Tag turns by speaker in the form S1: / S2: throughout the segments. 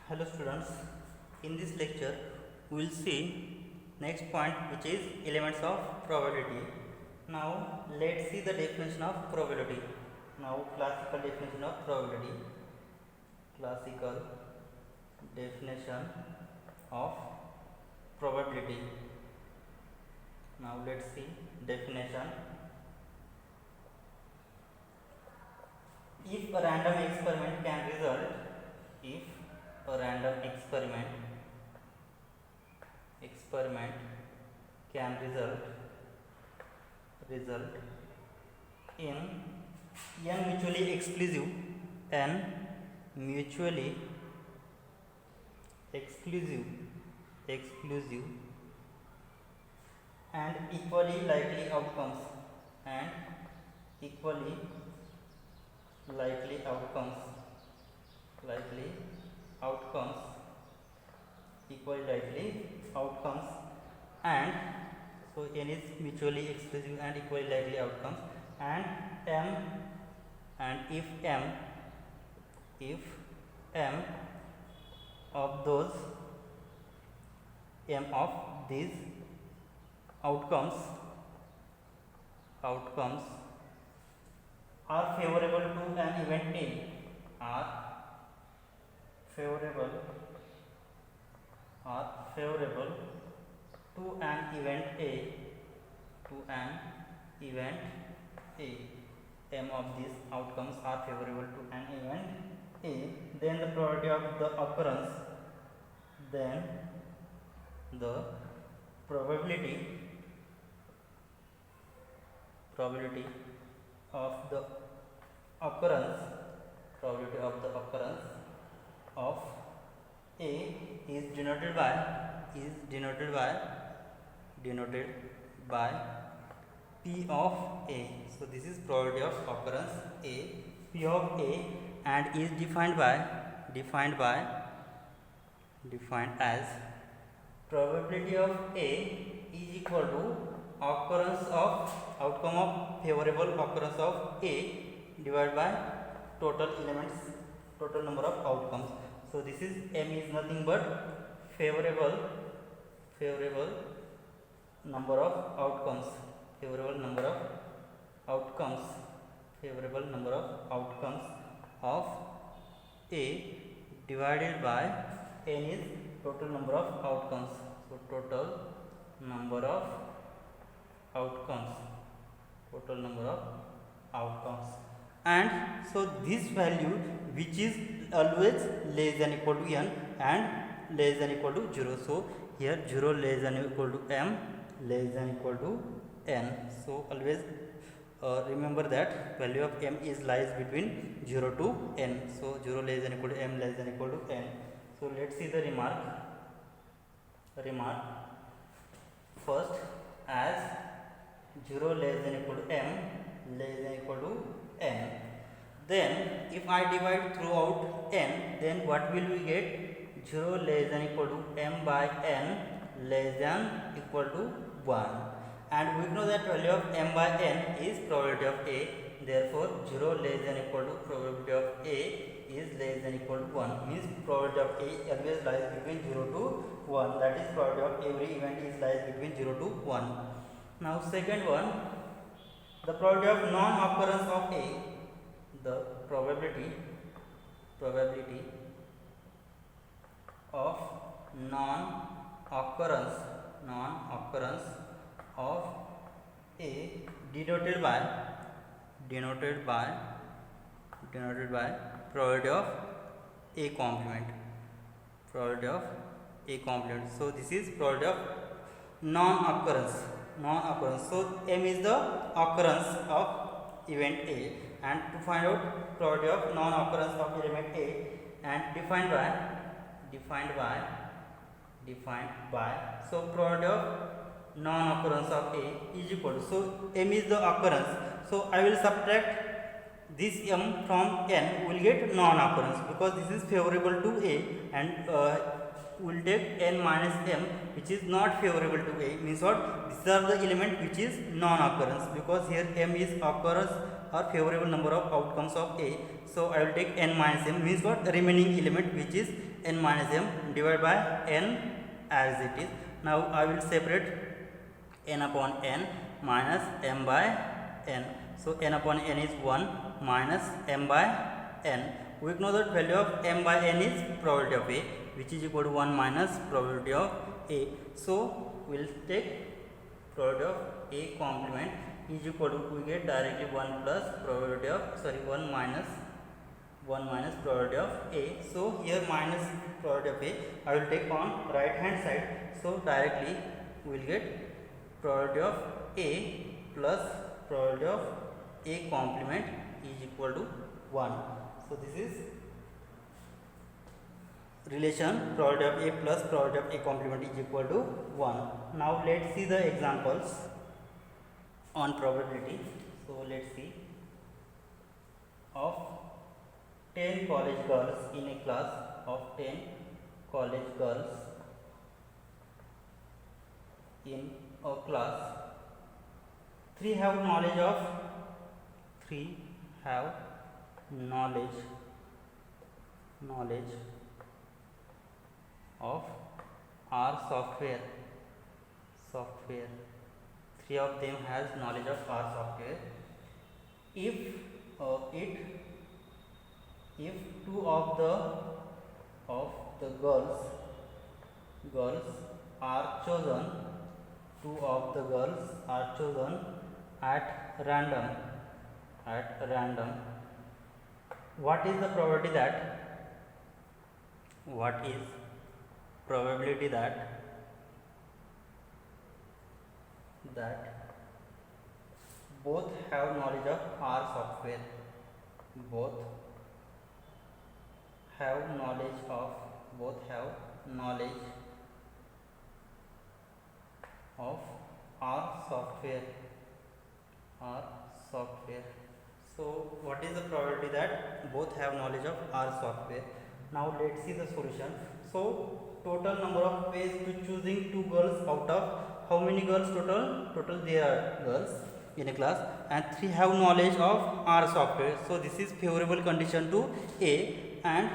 S1: Hello students, in this lecture we will see next point which is elements of probability. Now let's see the definition of probability. Now classical definition of probability. Classical definition of probability. Now let's see definition. If a random experiment can result, if a random experiment can result in n mutually exclusive and equally likely outcomes equally likely outcomes and so n is mutually exclusive and equally likely outcomes and m and if m of these outcomes are favorable to an event A, are favorable to an event A, m of these outcomes are favorable to an event A, then the probability of the occurrence probability of the occurrence of A is denoted by P of A. So this is probability of occurrence A, P of A, and is defined as probability of A is equal to outcome of favorable occurrence of A divided by total number of outcomes. So this is m is nothing but favorable number of outcomes of A divided by n is total number of outcomes. So total number of outcomes, and so this value which is always less than equal to n and less than equal to 0. So here 0 less than equal to m, less than equal to n. So always remember that value of m is lies between 0 to n. So 0 less than equal to m, less than equal to n. So let's see the remark. First, as 0 less than equal to m, less than equal to n, then if I divide throughout n, then what will we get? 0 less than equal to m by n less than equal to 1, and we know that value of m by n is probability of A. Therefore 0 less than equal to probability of A is less than equal to 1, means probability of A always lies between 0 to 1, that is probability of every event is lies between 0 to 1. Now second one, the probability of non-occurrence of A, the probability of non-occurrence of A denoted by probability of A complement. So this is probability of non-occurrence. So m is the occurrence of event A, and to find out probability of non-occurrence of element A, and defined by so probability of non-occurrence of A is equal to, so m is the occurrence, so I will subtract this m from n, will get non-occurrence because this is favorable to A, and will take n minus m which is not favorable to A, means what, these are the element which is non-occurrence, because here m is occurrence or favorable number of outcomes of A. So I will take n minus m, means what, remaining element which is n minus m divided by n as it is. Now I will separate n upon n minus m by n. So n upon n is 1 minus m by n. We know that value of m by n is probability of A, which is equal to 1 minus probability of A. So we will take probability of A complement is equal to, we get directly 1 plus probability of 1 minus probability of A. So here minus probability of A I will take on right hand side. So directly we will get probability of A plus probability of A complement is equal to 1. So this is relation probability of A plus probability of A complement is equal to 1. Now let's see the examples on probability. So let's see, of 10 college girls in a class of 10 college girls in a class, 3 have knowledge of R software. 3 of them has knowledge of R software. If 2 of the girls are chosen, 2 of the girls are chosen at random, what is the probability that both have knowledge of R software, both have knowledge of R software. So what is the probability that both have knowledge of R software? Now let's see the solution. So total number of ways to choosing 2 girls out of how many girls total there are girls in a class, and 3 have knowledge of R software. So this is favorable condition to A. And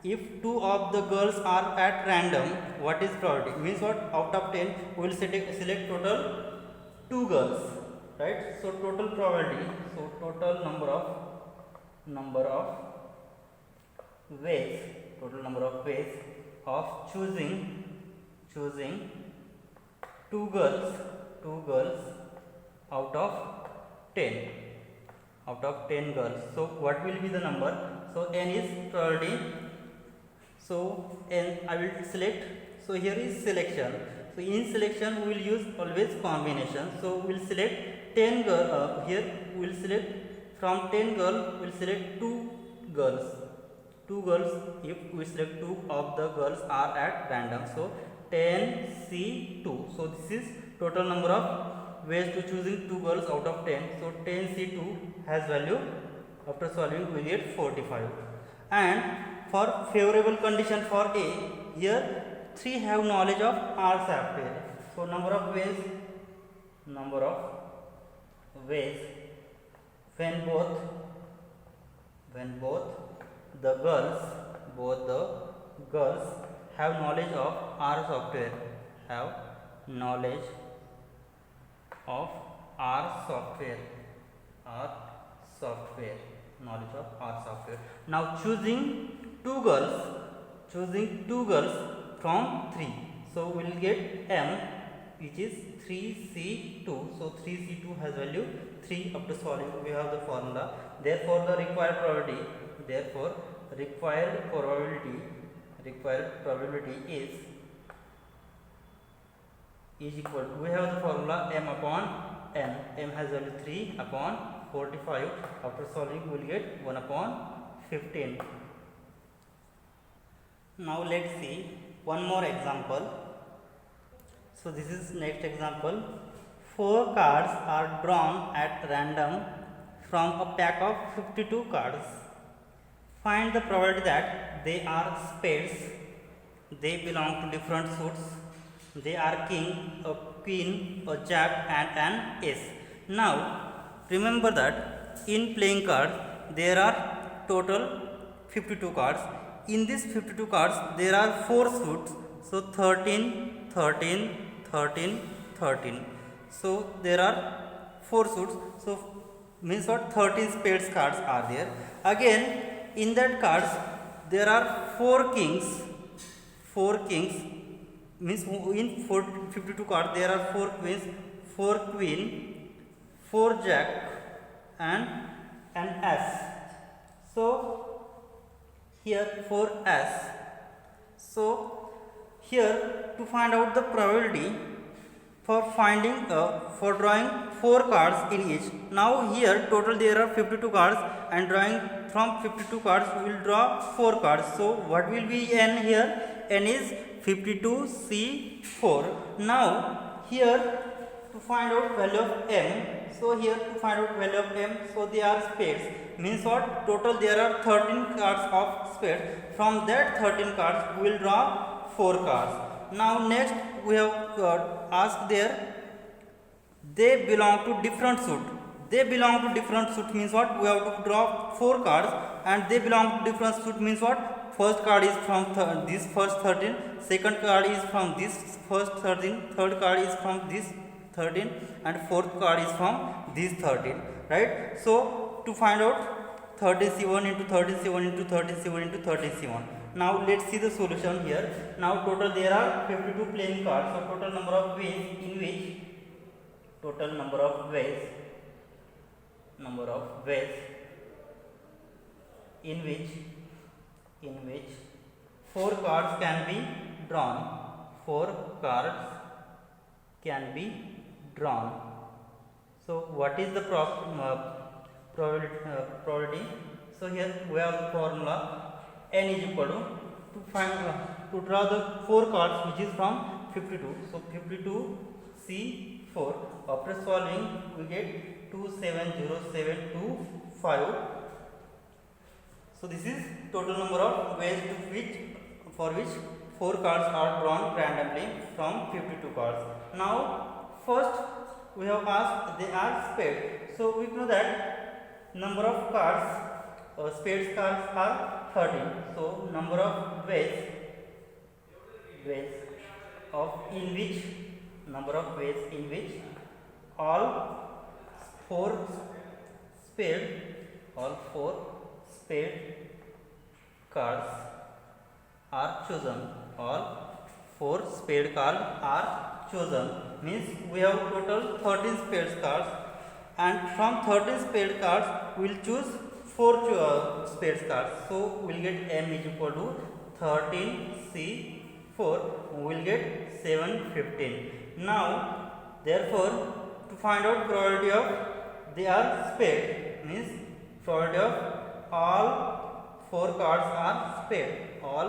S1: if 2 of the girls are at random, what is probability? Means what? Out of 10 we will select total 2 girls, right? So total probability, so total number of ways of choosing 2 girls out of 10 girls. So what will be the number? So n is probability. So n I will select. So here is selection. So in selection we will use always combination. So we will select 10 girls. Here we will select from 10 girls we will select 2 girls. If we select 2 of the girls are at random. So 10C2. So this is total number of ways to choosing 2 girls out of 10. So 10C2 has value, after solving we get 45. And for favorable condition for A, here 3 have knowledge of R software. So number of ways when both the girls have knowledge of R software, knowledge of R software. Now choosing 2 girls from 3. So we will get M, which is 3C2. So 3C2 has value 3. After solving we have the formula. Therefore the required probability is equal to, we have the formula M upon N. M has value 3 upon 45. After solving we will get 1 upon 15. Now let's see one more example. So this is next example. 4 cards are drawn at random from a pack of 52 cards. Find the probability that they are spades, they belong to different suits, they are king, a queen, a jack and an ace. Now remember that in playing cards there are total 52 cards. in this 52 cards there are 4 suits, so 13, 13, 13, 13. So there are 4 suits, so means what, 13 spades cards are there. Again in that cards there are 4 kings, 4 kings means in 52 cards there are 4 queens, 4 queen, 4 jack and an as. So here 4 as. So here to find out the probability for finding for drawing 4 cards in each. Now here total there are 52 cards and drawing from 52 cards we will draw 4 cards. So what will be n here? N is 52C4. Now here to find out value of m, so here to find out value of m, so they are spades, means what, total there are 13 cards of spades. From that 13 cards we will draw 4 cards. Now next we have asked there, they belong to different suit. They belong to different suit means what, we have to draw 4 cards and they belong to different suit means what, first card is from this first 13, second card is from this first 13, third card is from this 13 and fourth card is from this 13, right? So to find out 37 into 37 into 37 into 37. Now let's see the solution here. Now total there are 52 playing cards, so total number of ways in which, total number of ways in which 4 cards can be drawn. 4 cards can be drawn. So what is the probability? So here we have the formula, n is equal to find to draw the 4 cards which is from 52. So 52C4. After solving we get 270725. So this is total number of ways for which 4 cards are drawn randomly from 52 cards. Now first we have asked they are spades. So we know that number of cards, spades cards are 13. So number of ways in which all 4 spade cards are chosen. All 4 spade cards are chosen means we have total 13 spade cards and from 13 spade cards we will choose 4 spade cards. So we will get m is equal to 13C4, we will get 715. Now therefore to find out probability of they are spade means probability of all 4 cards are spade. All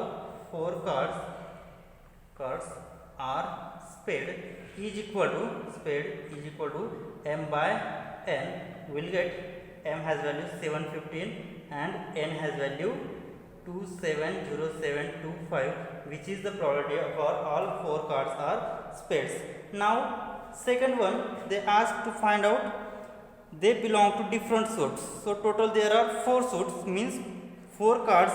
S1: 4 cards are spade is equal to m by n. We will get m has value 715 and n has value 270725, which is the probability for all 4 cards are spades. Now second one, they ask to find out they belong to different suits. So total there are 4 suits means 4 cards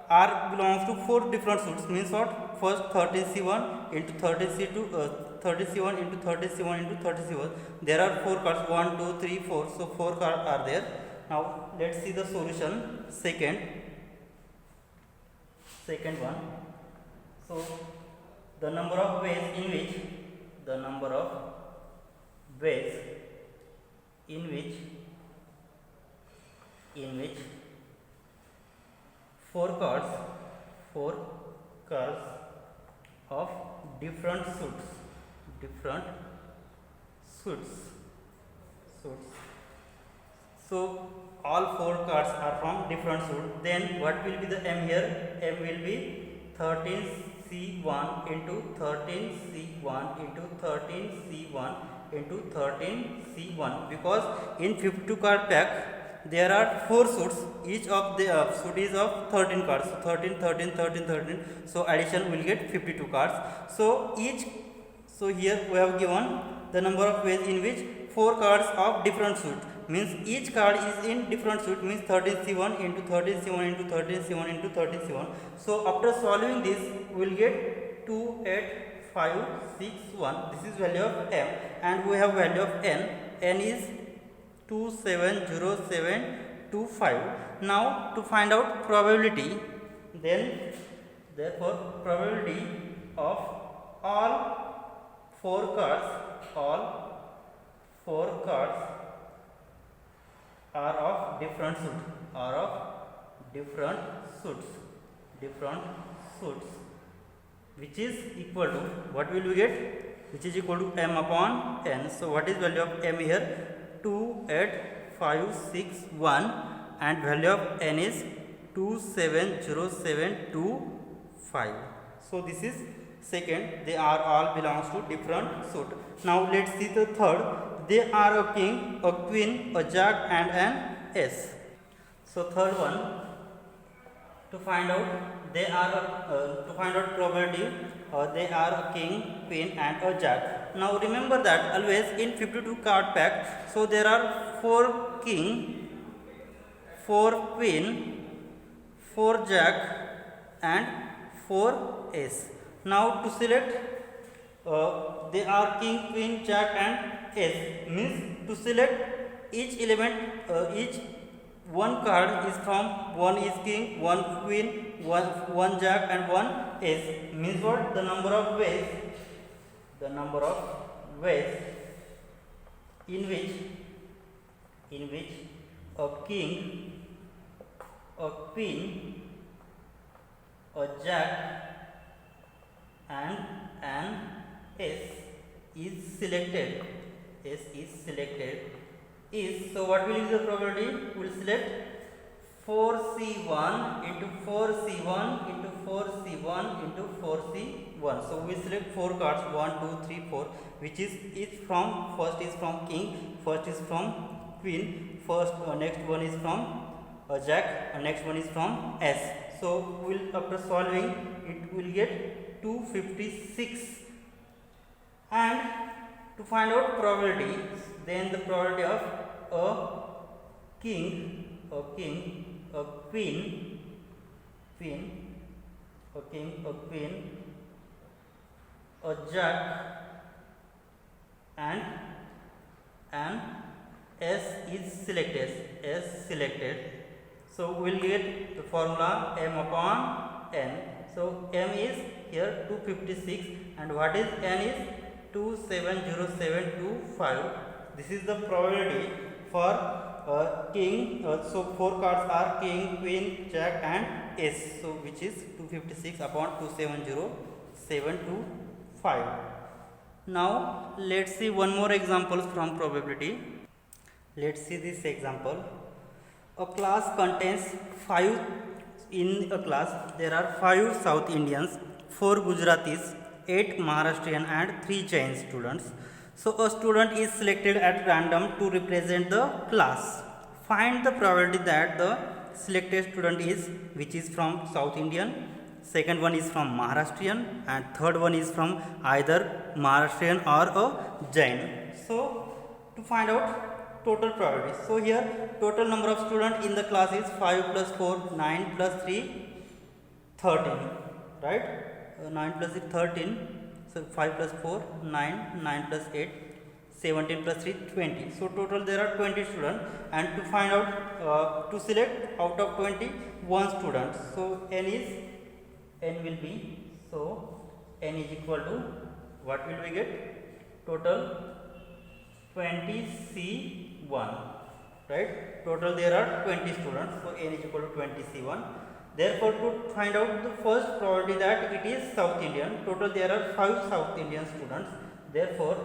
S1: are belongs to 4 different suits means what, first 37 into 37 into 37 into 37. There are 4 cards, 1 2 3 4, so 4 cards are there. Now let's see the solution. Second one, so the number of ways in which 4 cards of different suits. So all 4 cards are from different suits. Then what will be the m here? M will be 13C1 into 13C1 into 13C1 into 13C1, because in 52 card pack there are 4 suits, each of the suit is of 13 cards, so 13 13 13 13, so addition will get 52 cards. So here we have given the number of ways in which 4 cards of different suit, means each card is in different suit, means 13C1 into 13C1 into 13C1 into 13C1. So after solving this we will get 28561. This is value of m, and we have value of n. N is 270725. Now to find out probability, then therefore probability of all 4 cards are of different suits, which is equal to, what will we get, which is equal to m upon n. So what is value of m here? 28561, and value of n is 270725. So this is second, they are all belongs to different suit. Now let's see the third. They are a king, a queen, a jack and an ace. So third one, to find out they are probability, they are a king, queen and a jack. Now remember that always in 52 card pack, so there are 4 king, 4 queen, 4 jack and 4 ace. Now to select they are king, queen, jack and ace, means to select each element, each one card is from, one is king, one queen, one jack and one ace, means what, the number of ways in which a king, a queen, a jack and an ace is selected, so what will be the probability? We will select 4C1 into 4C1 into 4C1 into 4C1. So we select 4 cards, 1, 2, 3, 4, which is from, first is from king, first is from queen, next one is from jack, next one is from ace. So we will, after solving it, will get 256. And to find out probability, then the probability of a king, a queen, a jack and an ace is selected. So we will get the formula m upon n. So m is here 256, and what is n is 270725. This is the probability for king. So 4 cards are king, queen, jack and ace, so which is 256 upon 270725. Now let's see one more example from probability. Let's see this example. A class contains 5, in a class there are 5 South Indians, 4 Gujaratis, 8 Maharashtrian and 3 Jain students. So a student is selected at random to represent the class. Find the probability that the selected student is, which is from South Indian, second one is from Maharashtrian, and third one is from either Maharashtrian or a Jain. So to find out total probability, so here total number of students in the class is 5 plus 4, 9 plus 3, 13, right? 9 plus 6, 13, so 5 plus 4, 9, 9 plus 8, 17 plus 3, 20. So total there are 20 students, and to find out, to select out of 20, 1 student. So n will be, so n is equal to, what will we get? Total 20C1, right? Total there are 20 students, so n is equal to 20C1. Therefore, to find out the first probability that it is South Indian, total there are 5 South Indian students. Therefore,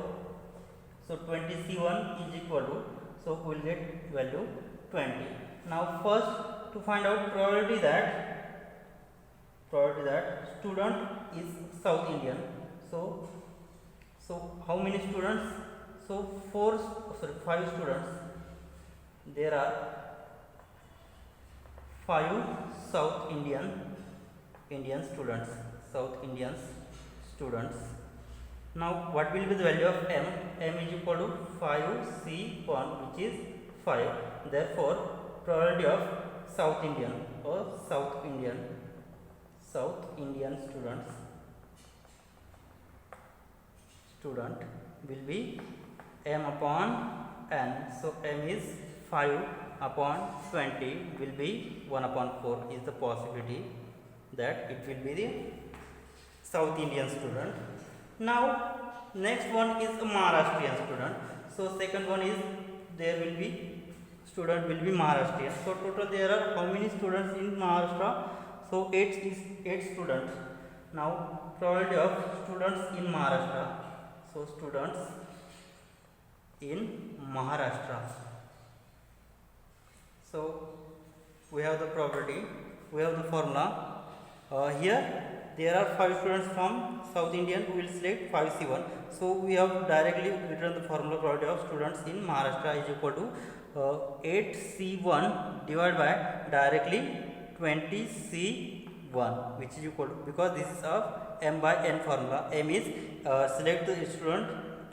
S1: so 20C1 is equal to, so we will get value 20. Now first to find out probability that student is South Indian. So how many students? So 5 students. There are 5 South Indian students. Now what will be the value of m? M is equal to 5C1, which is 5. Therefore probability of South Indian student will be m upon n. So m is 5 upon 20 will be 1 upon 4 is the possibility that it will be the South Indian student. Now next one is a Maharashtrian student. So second one is there will be student will be Maharashtrian. So total there are how many students in Maharashtra? So 8 students. Now probability of students in Maharashtra. So students in Maharashtra. So we have the probability, we have the formula. Here there are 5 students from South Indian, we will select 5C1. So we have directly written the formula probability of students in Maharashtra is equal to 8C1 divided by directly 20C1, which is equal to, because this is of m by n formula. M is select the student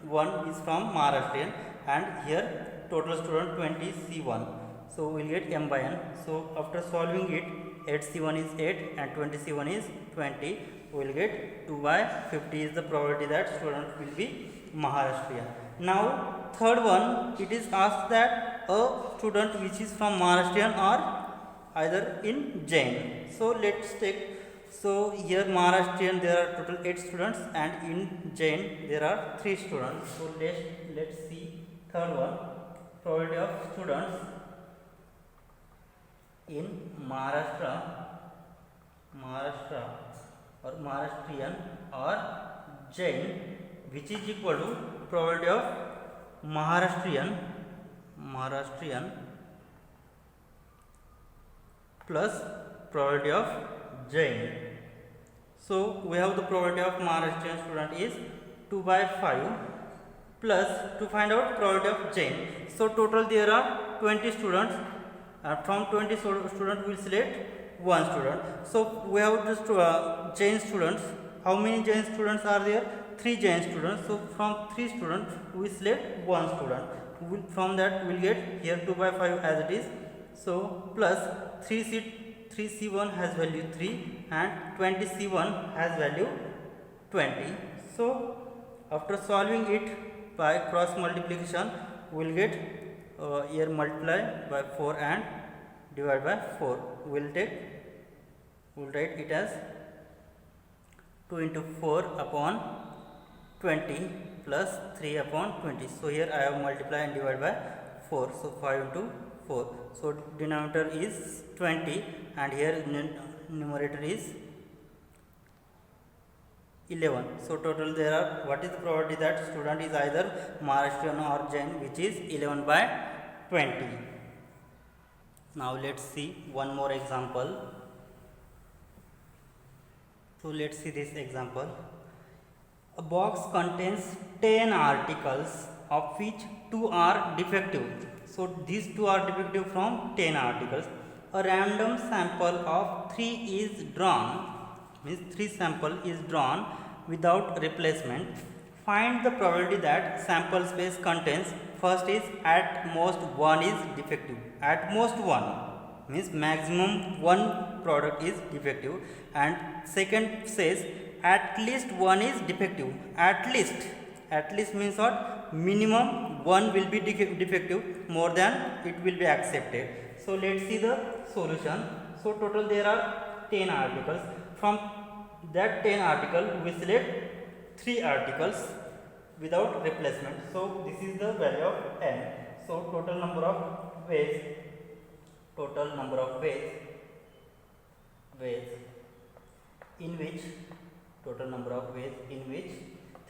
S1: 1 is from Maharashtrian, and here total student 20C1. So we will get m by n. So after solving it, 8C1 is 8 and 20C1 is 20. We will get 2 by 50 is the probability that student will be Maharashtrian. Now third one, it is asked that a student which is from Maharashtrian or either in Jain. So let's take, so here Maharashtrian there are total 8 students and in Jain there are 3 students. So let's see third one, probability of students in Maharashtra or Maharashtrian or Jain, which is equal to probability of Maharashtrian plus probability of Jain. So we have the probability of Maharashtrian student is 2 by 5 plus, to find out probability of Jain. So total there are 20 students. From 20 students we will select 1 student. So we have just Jain students. How many Jain students are there? 3 Jain students. So from 3 students we select 1 student. From that we will get here 2 by 5 as it is. So plus 3C1 has value 3 and 20C1 has value 20. So after solving it by cross multiplication, we will get here multiply by 4 and divide by 4. We will write it as 2 into 4 upon 20 plus 3 upon 20. So here I have multiply and divide by 4. So 5 into 4. So denominator is 20 and here numerator is 11. So total there are, what is the probability that student is either Maharashtrian or Jain, which is 11 by 20. Now let's see one more example. So let's see this example. A box contains 10 articles of which 2 are defective. So these 2 are defective from 10 articles. A random sample of 3 is drawn, means 3 sample is drawn without replacement. Find the probability that sample space contains, first is at most 1 is defective. At most 1 means maximum 1 product is defective, and second says at least 1 is defective. At least means what? Minimum 1 will be defective, more than it will be accepted. So let's see the solution. So total there are 10 articles. From that 10 article we select 3 articles without replacement. So this is the value of n. So total number of ways in which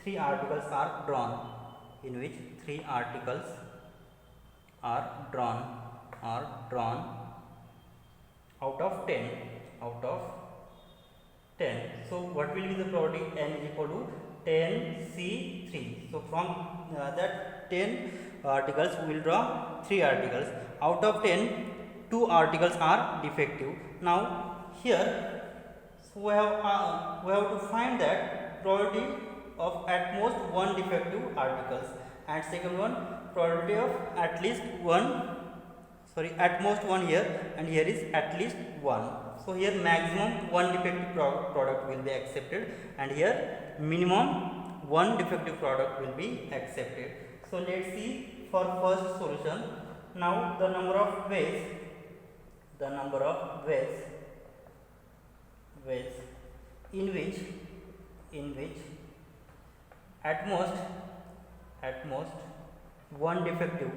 S1: 3 articles are drawn, out of 10. So what will be the probability? N is equal to 10C3. So from that 10 articles we will draw 3 articles. Out of 10, 2 articles are defective. Now here, so we have to find that probability of at most one defective articles, and second one, probability of at least one, sorry, at most one here, and here is at least one. So here maximum one defective product will be accepted, and here minimum one defective product will be accepted. So let's see for first solution. Now the number of ways in which at most one defective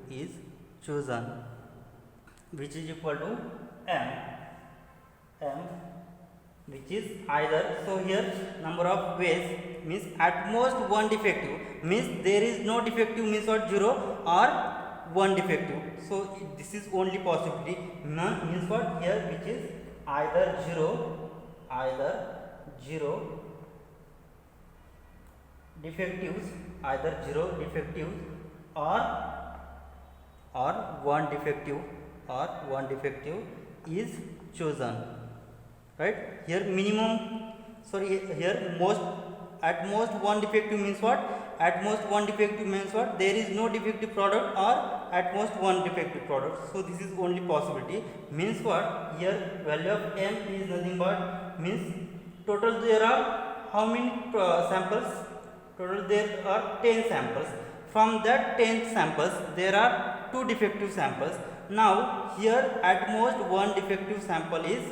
S1: is chosen, which is equal to m, which is either, so here number of ways means at most one defective means there is no defective means what, 0 or one defective. So this is only possibility, none means what, here which is either 0 defectives, or one defective is chosen, right? Here minimum, sorry, here most, at most one defective means what, at most one defective means what, there is no defective product or at most one defective product. So this is only possibility, means what, here value of m is nothing but, means total there are how many samples, total there are 10 samples. From that 10 samples there are 2 defective samples. Now here at most one defective sample is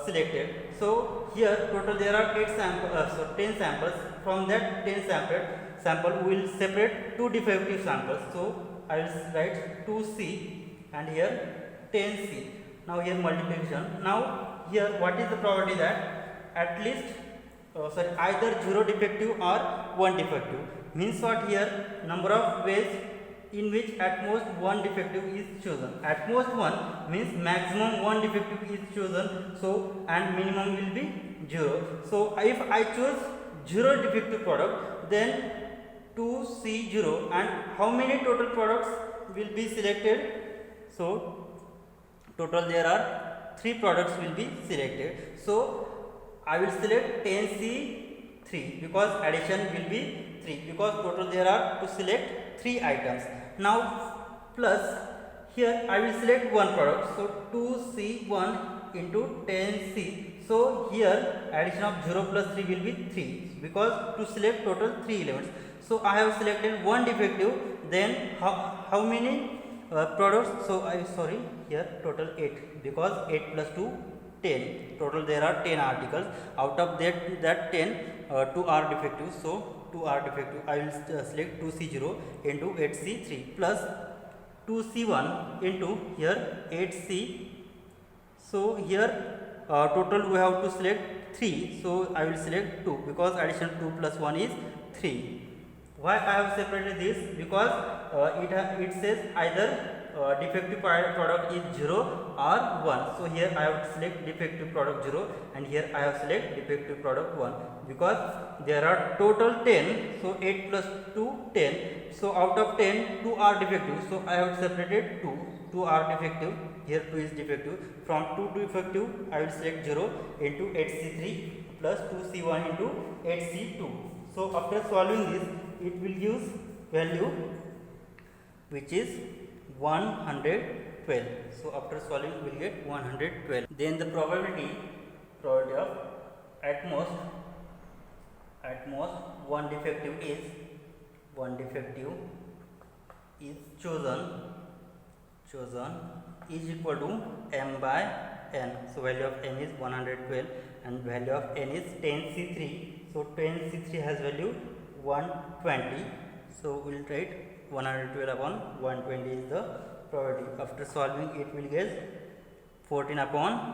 S1: selected. So here total there are 10 samples. From that 10 sample we will separate 2 defective samples. So I will write 2C and here 10C. Now here multiplication. Now here what is the probability that at least either 0 defective or 1 defective, means what, here number of ways in which at most one defective is chosen. At most one means maximum one defective is chosen, so and minimum will be 0. So if I choose 0 defective product, then 2C0, and how many total products will be selected? So total there are 3 products will be selected. So I will select 10C3 because addition will be 3, because total there are to select 3 items. Now plus here I will select one product, so 2C1 into 10C. So here addition of 0 plus 3 will be 3, because to select total 3 elements. So I have selected one defective, then how many products? So here total 8, because 8 plus 2 10, total there are 10 articles. Out of that 10, 2 are defective, so 2 are defective. I will select 2C0 into 8C3 plus 2C1 into here 8C. So here total we have to select 3, so I will select 2, because addition 2 plus 1 is 3. Why I have separated this? Because it says either defective product is 0 or 1. So here I have to select defective product 0, and here I have select defective product 1, because there are total 10. So 8 plus 2 10. So out of 10, 2 are defective. So I have separated 2. 2 are defective. Here 2 is defective. From 2 defective, I will select 0 into 8C3 plus 2C1 into 8C2. So after solving this, it will use value which is 112. So after solving we will get 112. Then the probability of at most one defective is chosen is equal to m by n. So value of m is 112 and value of n is 10C3. So 10C3 has value 120. So we will write 112 upon 120 is the probability. After solving it will get 14 upon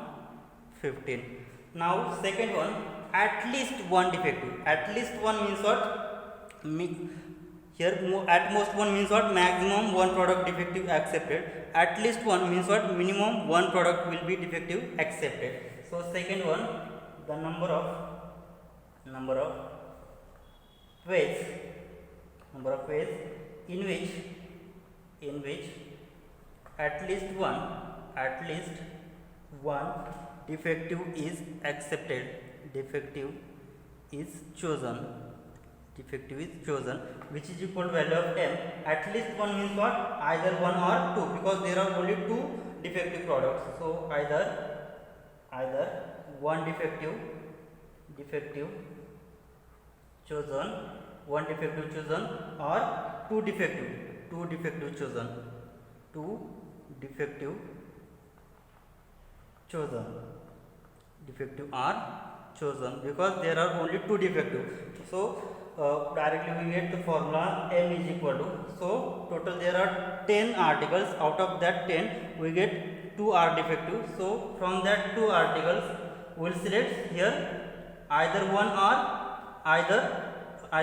S1: 15. Now second one, at least one defective. At least one means what? Here at most one means what? Maximum one product defective accepted. At least one means what? Minimum one product will be defective accepted. So second one, the number of ways in which at least one defective is accepted, defective is chosen, defective is chosen, which is equal to value of m. At least one means what? Either one or two, because there are only two defective products. So either one defective chosen, one defective chosen, or two defective chosen, two defective chosen, defective are chosen, because there are only two defective. So directly we get the formula m is equal to, so total there are 10 articles, out of that 10 we get 2 are defective. So from that 2 articles we will select here either one or either 2,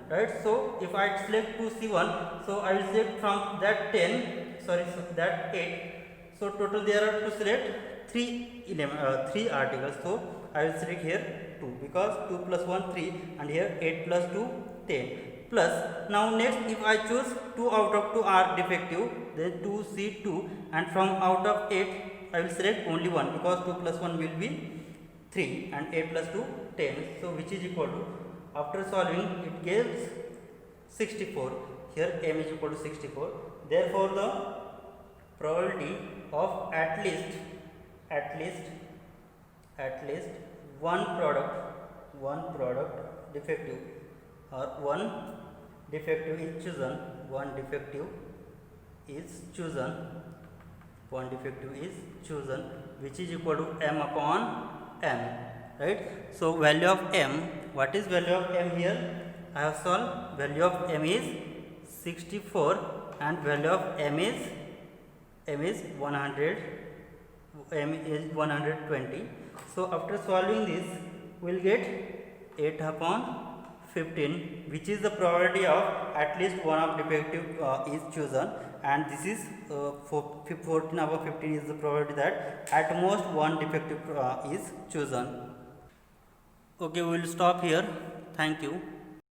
S1: right? So if I select 2C1, so I will select from that 10, sorry, so that 8, so total there are to select 3 articles. So I will select here 2, because 2 plus 1 3, and here 8 plus 2 10. Plus now next, if I choose 2 out of 2 are defective, then 2C2, and from out of 8 I will select only 1, because 2 plus 1 will be 3, and 8 plus 2 10. So which is equal to, after solving it gives 64. Here m is equal to 64. Therefore the probability of at least one product defective, or one defective is chosen, one defective is chosen, which is equal to m upon m, right? So value of m, what is value of m here? I have solved. Value of m is 64, and value of m is 120. So after solving this, we will get 8 upon 15, which is the probability of at least one of defective is chosen, and this is 14 upon 15 is the probability that at most one defective is chosen. Okay, we will stop here. Thank you.